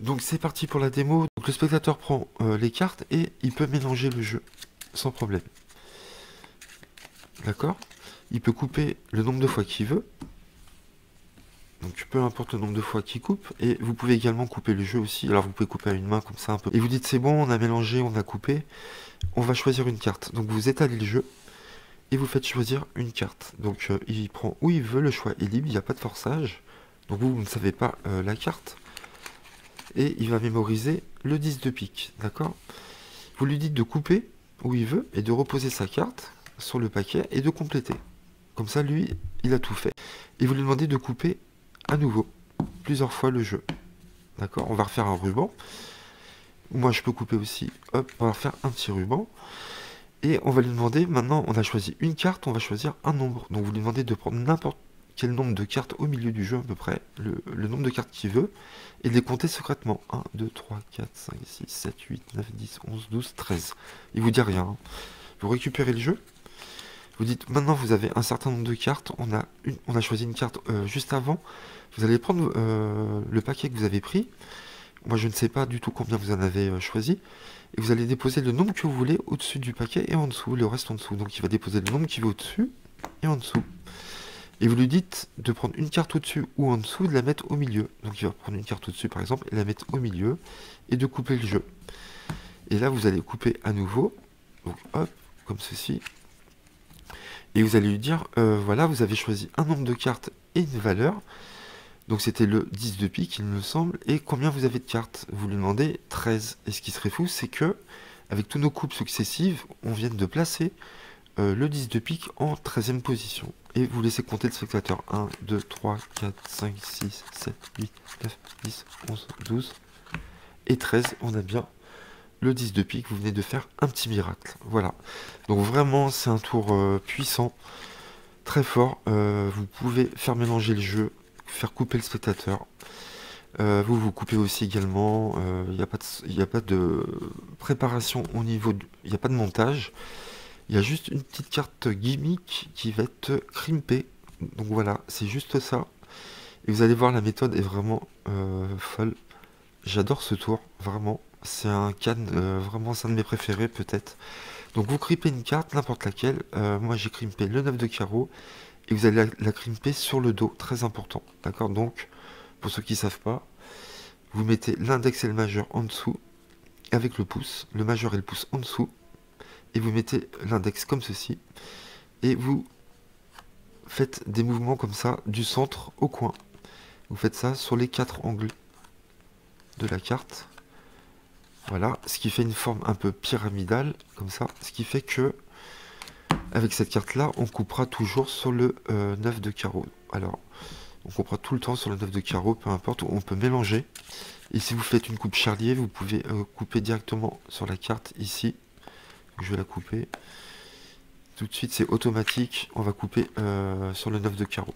Donc c'est parti pour la démo. Donc le spectateur prend les cartes et il peut mélanger le jeu sans problème. D'accord? Il peut couper le nombre de fois qu'il veut. Donc peu importe le nombre de fois qu'il coupe. Et vous pouvez également couper le jeu aussi. Alors vous pouvez couper à une main comme ça un peu. Et vous dites c'est bon, on a mélangé, on a coupé. On va choisir une carte. Donc vous étalez le jeu. Et vous faites choisir une carte. Donc il prend où il veut, le choix est libre, il n'y a pas de forçage. Donc vous ne savez pas la carte. Et il va mémoriser le 10 de pique, d'accord? Vous lui dites de couper où il veut et de reposer sa carte sur le paquet et de compléter. Comme ça, lui, il a tout fait. Et vous lui demandez de couper à nouveau, plusieurs fois le jeu. D'accord? On va refaire un ruban. Moi, je peux couper aussi. Hop, on va refaire un petit ruban. Et on va lui demander, maintenant, on a choisi une carte, on va choisir un nombre. Donc vous lui demandez de prendre n'importe quel nombre de cartes au milieu du jeu à peu près, le nombre de cartes qu'il veut, et de les compter secrètement. 1, 2, 3, 4, 5, 6, 7, 8, 9, 10, 11, 12, 13. Il vous dit rien. Hein. Vous récupérez le jeu, vous dites, maintenant vous avez un certain nombre de cartes, on a choisi une carte juste avant, vous allez prendre le paquet que vous avez pris, moi je ne sais pas du tout combien vous en avez choisi, et vous allez déposer le nombre que vous voulez au-dessus du paquet et en dessous, le reste en dessous. Donc il va déposer le nombre qui veut au-dessus et en dessous. Et vous lui dites de prendre une carte au-dessus ou en dessous et de la mettre au milieu. Donc il va prendre une carte au-dessus par exemple et la mettre au milieu et de couper le jeu. Et là vous allez couper à nouveau. Donc hop, comme ceci. Et vous allez lui dire, voilà, vous avez choisi un nombre de cartes et une valeur. Donc c'était le 10 de pique, il me semble. Et combien vous avez de cartes? Vous lui demandez 13. Et ce qui serait fou, c'est que, avec tous nos coupes successives, on vient de placer le 10 de pique en 13e position. Et vous laissez compter le spectateur. 1, 2, 3, 4, 5, 6, 7, 8, 9, 10, 11, 12 et 13. On a bien le 10 de pique. Vous venez de faire un petit miracle. Voilà. Donc vraiment, c'est un tour puissant, très fort. Vous pouvez faire mélanger le jeu, faire couper le spectateur. Vous coupez aussi également. Il n'y a pas de préparation au niveau... Il n'y a pas de montage. Il y a juste une petite carte gimmick qui va être crimpée. Donc voilà, c'est juste ça. Et vous allez voir, la méthode est vraiment folle. J'adore ce tour, vraiment. C'est un canne, vraiment c'est un de mes préférés peut-être. Donc vous crimpez une carte, n'importe laquelle. Moi j'ai crimpé le 9 de carreau. Et vous allez la crimper sur le dos, très important. D'accord? Donc, pour ceux qui ne savent pas, vous mettez l'index et le majeur en dessous, avec le pouce, le majeur et le pouce en dessous. Et vous mettez l'index comme ceci, et vous faites des mouvements comme ça, du centre au coin. Vous faites ça sur les 4 angles de la carte. Voilà, ce qui fait une forme un peu pyramidale, comme ça. Ce qui fait que, avec cette carte-là, on coupera toujours sur le 9 de carreau. Alors, on coupera tout le temps sur le 9 de carreau, peu importe, on peut mélanger. Et si vous faites une coupe charlier, vous pouvez couper directement sur la carte ici. Je vais la couper. Tout de suite, c'est automatique. On va couper sur le 9 de carreau.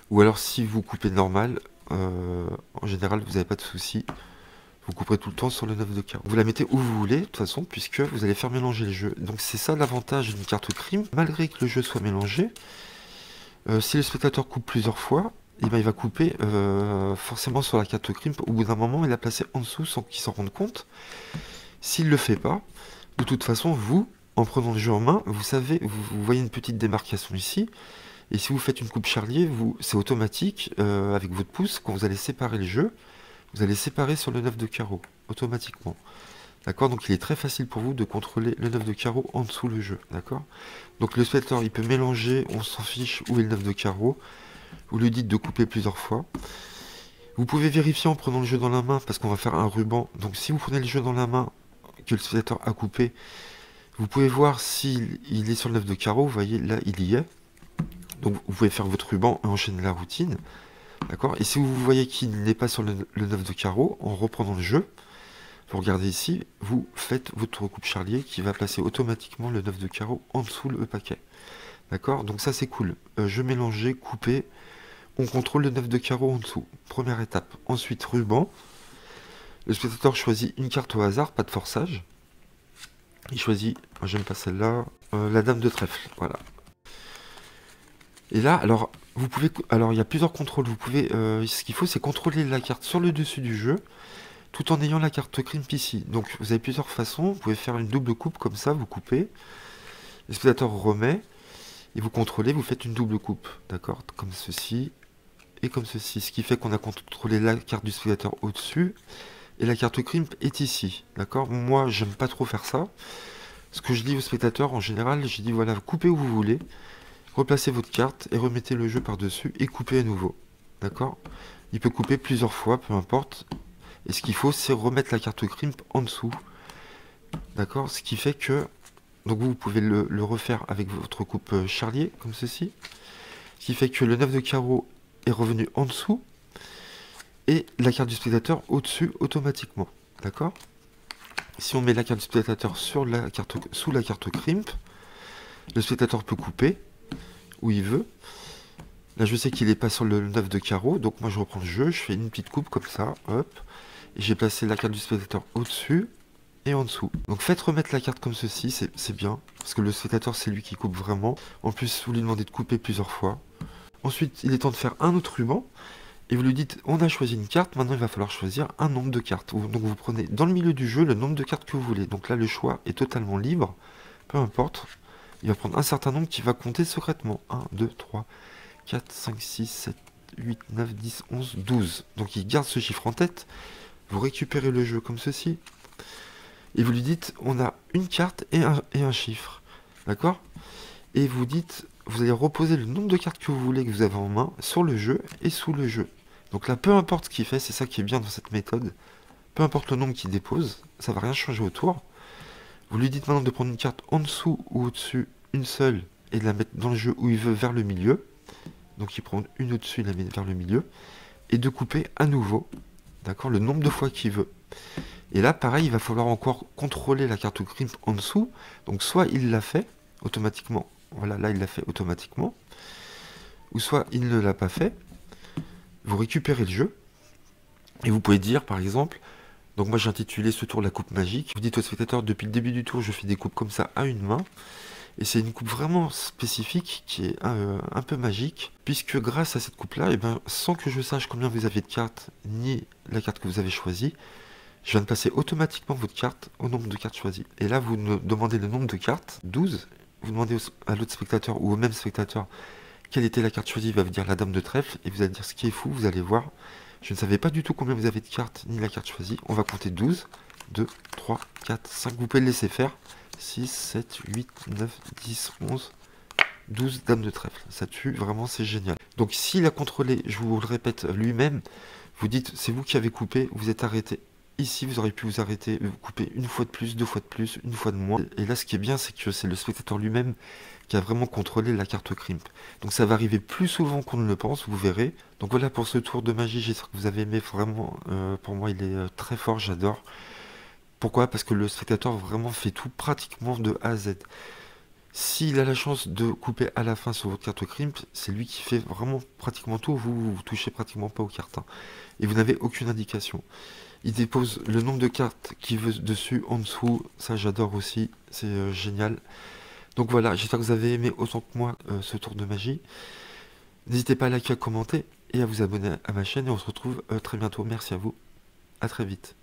Ou alors, si vous coupez normal, en général, vous n'avez pas de souci. Vous couperez tout le temps sur le 9 de carreau. Vous la mettez où vous voulez, de toute façon, puisque vous allez faire mélanger le jeu. Donc, c'est ça l'avantage d'une carte crime. Malgré que le jeu soit mélangé, si le spectateur coupe plusieurs fois, eh ben, il va couper forcément sur la carte crime. Au bout d'un moment, il l'a placé en dessous sans qu'il s'en rende compte. S'il ne le fait pas, de toute façon, vous, en prenant le jeu en main, vous savez, vous voyez une petite démarcation ici. Et si vous faites une coupe charlier, c'est automatique, avec votre pouce, quand vous allez séparer le jeu, vous allez séparer sur le 9 de carreau, automatiquement. D'accord? Donc il est très facile pour vous de contrôler le 9 de carreau en dessous le jeu. D'accord? Donc le spectateur, il peut mélanger, on s'en fiche où est le 9 de carreau. Vous lui dites de couper plusieurs fois. Vous pouvez vérifier en prenant le jeu dans la main, parce qu'on va faire un ruban. Donc si vous prenez le jeu dans la main, que le spectateur a coupé, vous pouvez voir s'il est sur le 9 de carreau. Vous voyez, là, il y est. Donc vous pouvez faire votre ruban et enchaîner la routine. D'accord? Et si vous voyez qu'il n'est pas sur le 9 de carreau, en reprenant le jeu, vous regardez ici, vous faites votre coupe charlier qui va placer automatiquement le 9 de carreau en dessous le paquet. D'accord? Donc ça c'est cool. Jeu mélangé, coupé, on contrôle le 9 de carreau en dessous. Première étape. Ensuite, ruban. Le spectateur choisit une carte au hasard, pas de forçage. Il choisit, j'aime pas celle-là, la dame de trèfle. Voilà. Et là, alors, vous pouvez, alors il y a plusieurs contrôles. Vous pouvez, ce qu'il faut, c'est contrôler la carte sur le dessus du jeu, tout en ayant la carte crimp ici. Donc, vous avez plusieurs façons. Vous pouvez faire une double coupe comme ça, vous coupez, le spectateur remet, et vous contrôlez, vous faites une double coupe, d'accord, comme ceci et comme ceci. Ce qui fait qu'on a contrôlé la carte du spectateur au-dessus, et la carte crimp est ici, d'accord. Moi, j'aime pas trop faire ça. Ce que je dis au spectateur, en général, je dis voilà, coupez où vous voulez, replacez votre carte et remettez le jeu par-dessus et coupez à nouveau. D'accord? Il peut couper plusieurs fois, peu importe. Et ce qu'il faut, c'est remettre la carte crimp en dessous. D'accord? Ce qui fait que... Donc vous pouvez le refaire avec votre coupe charlier, comme ceci. Ce qui fait que le 9 de carreau est revenu en dessous. Et la carte du spectateur au-dessus automatiquement. D'accord? Si on met la carte du spectateur sur la carte, sous la carte crimp, le spectateur peut couper où il veut. Là, je sais qu'il est pas sur le 9 de carreau, donc moi je reprends le jeu, je fais une petite coupe comme ça, hop, et j'ai placé la carte du spectateur au-dessus et en dessous. Donc faites remettre la carte comme ceci, c'est bien, parce que le spectateur c'est lui qui coupe vraiment. En plus, vous lui demandez de couper plusieurs fois. Ensuite, il est temps de faire un autre ruban, et vous lui dites, on a choisi une carte, maintenant il va falloir choisir un nombre de cartes. Donc vous prenez dans le milieu du jeu le nombre de cartes que vous voulez. Donc là, le choix est totalement libre, peu importe. Il va prendre un certain nombre qui va compter secrètement. 1, 2, 3... 4, 5, 6, 7, 8, 9, 10, 11, 12. Donc il garde ce chiffre en tête. Vous récupérez le jeu comme ceci. Et vous lui dites, on a une carte et un chiffre. D'accord? Et vous dites, vous allez reposer le nombre de cartes que vous voulez, que vous avez en main, sur le jeu et sous le jeu. Donc là, peu importe ce qu'il fait, c'est ça qui est bien dans cette méthode. Peu importe le nombre qu'il dépose, ça va rien changer autour. Vous lui dites maintenant de prendre une carte en dessous ou au-dessus, une seule, et de la mettre dans le jeu où il veut, vers le milieu. Donc il prend une au-dessus, il la met vers le milieu, et de couper à nouveau, d'accord, le nombre de fois qu'il veut. Et là, pareil, il va falloir encore contrôler la carte crimp en dessous. Donc soit il l'a fait automatiquement, voilà, là il l'a fait automatiquement, ou soit il ne l'a pas fait. Vous récupérez le jeu, et vous pouvez dire, par exemple, donc moi j'ai intitulé ce tour la coupe magique. Vous dites au spectateur, depuis le début du tour, je fais des coupes comme ça à une main. Et c'est une coupe vraiment spécifique qui est un peu magique, puisque grâce à cette coupe-là, et ben, sans que je sache combien vous avez de cartes, ni la carte que vous avez choisie, je viens de passer automatiquement votre carte au nombre de cartes choisies. Et là, vous me demandez le nombre de cartes, 12, vous demandez à l'autre spectateur ou au même spectateur quelle était la carte choisie, il va vous dire la dame de trèfle, et vous allez dire ce qui est fou, vous allez voir, je ne savais pas du tout combien vous avez de cartes, ni la carte choisie, on va compter 12, 2, 3, 4, 5, vous pouvez le laisser faire, 6, 7, 8, 9, 10, 11, 12 dames de trèfle. Ça tue, vraiment, c'est génial. Donc s'il a contrôlé, je vous le répète, lui-même, vous dites, c'est vous qui avez coupé, vous êtes arrêté. Ici, vous auriez pu vous arrêter, vous couper une fois de plus, deux fois de plus, une fois de moins. Et là, ce qui est bien, c'est que c'est le spectateur lui-même qui a vraiment contrôlé la carte crimp. Donc ça va arriver plus souvent qu'on ne le pense, vous verrez. Donc voilà pour ce tour de magie, j'espère que vous avez aimé, vraiment, pour moi, il est très fort, j'adore. Pourquoi? Parce que le spectateur vraiment fait tout pratiquement de A à Z. S'il a la chance de couper à la fin sur votre carte crimp, c'est lui qui fait vraiment pratiquement tout, vous touchez pratiquement pas aux cartes. Hein. Et vous n'avez aucune indication. Il dépose le nombre de cartes qu'il veut dessus, en dessous, ça j'adore aussi, c'est génial. Donc voilà, j'espère que vous avez aimé autant que moi ce tour de magie. N'hésitez pas à liker, à commenter et à vous abonner à ma chaîne et on se retrouve très bientôt. Merci à vous, à très vite.